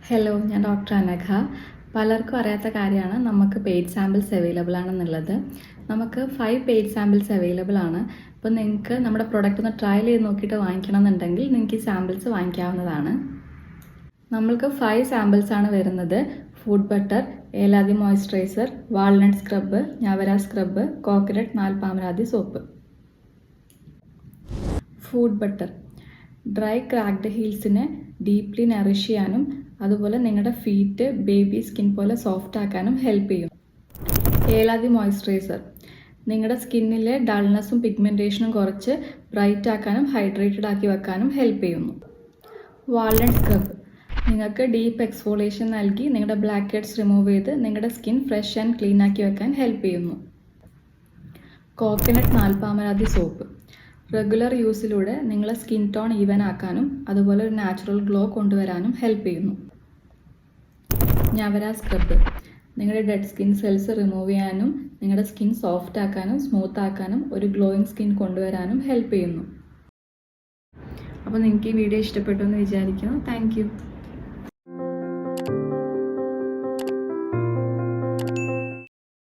Hello, ഞാൻ doctor Anagha. പലർക്കും അറിയാത്ത കാര്യമാണ് നമുക്ക് പെയ്ഡ് സാമ്പിൾസ് അവൈലബിൾ ആണെന്നുള്ളത്. നമുക്ക് 5 പെയ്ഡ് സാമ്പിൾസ് അവൈലബിൾ ആണ്. അപ്പോൾ നിങ്ങൾക്ക് നമ്മുടെ പ്രൊഡക്റ്റ് ഒന്ന് ട്രയൽ ചെയ്ത് നോക്കിയിട്ട് വാങ്ങിക്കണം എന്നുണ്ടെങ്കിൽ നിങ്ങൾക്ക് ഈ സാമ്പിൾസ് വാങ്ങിക്കാവുന്നതാണ്. നമ്മൾക്ക് 5 സാമ്പിൾസ് ആണ് വരുന്നത്. Foot butter, Eladi moisturiser, walnut scrub, Njavara scrub, coconut Nalpamaradi soap. Foot butter dry cracked ഹീൽസിനെ ഡീപ്ലി നറിഷ് ചെയ്യാനും അതുപോലെ നിങ്ങളുടെ ഫീറ്റ് ബേബി സ്കിൻ പോലെ സോഫ്റ്റ് ആക്കാനും ഹെൽപ്പ് ചെയ്യും. ഏലാദി മോയ്സ്ചറൈസർ നിങ്ങളുടെ സ്കിന്നിലെ ഡൾനെസ്സും പിഗ്മെൻറ്റേഷനും കുറച്ച് ബ്രൈറ്റ് ആക്കാനും ഹൈഡ്രേറ്റഡ് ആക്കി വെക്കാനും ഹെൽപ്പ് ചെയ്യുന്നു. വാൾനട്ട് സ്ക്രബ് നിങ്ങൾക്ക് ഡീപ്പ് എക്സ്ഫോളിയേഷൻ നൽകി നിങ്ങളുടെ ബ്ലാക്ക് ഹെഡ്സ് റിമൂവ് ചെയ്ത് നിങ്ങളുടെ സ്കിൻ ഫ്രഷ് ആൻഡ് ക്ലീൻ ആക്കി വെക്കാൻ ഹെൽപ്പ് ചെയ്യുന്നു. കോക്കനട്ട് നാൽപ്പാമരാതി സോപ്പ് റെഗുലർ യൂസിലൂടെ നിങ്ങളെ സ്കിൻ ടോൺ ഈവൻ ആക്കാനും അതുപോലെ ഒരു നാച്ചുറൽ ഗ്ലോ കൊണ്ടുവരാനും ഹെൽപ്പ് ചെയ്യുന്നു. ഞവര സ്ക്രബ് നിങ്ങളുടെ ഡെഡ് സ്കിൻ സെൽസ് റിമൂവ് ചെയ്യാനും നിങ്ങളുടെ സ്കിൻ സോഫ്റ്റ് ആക്കാനും സ്മൂത്ത് ആക്കാനും ഒരു ഗ്ലോയിങ് സ്കിൻ കൊണ്ടുവരാനും ഹെൽപ്പ് ചെയ്യുന്നു. അപ്പോൾ നിങ്ങൾക്ക് ഈ വീഡിയോ ഇഷ്ടപ്പെട്ടു എന്ന് വിചാരിക്കുന്നു. താങ്ക്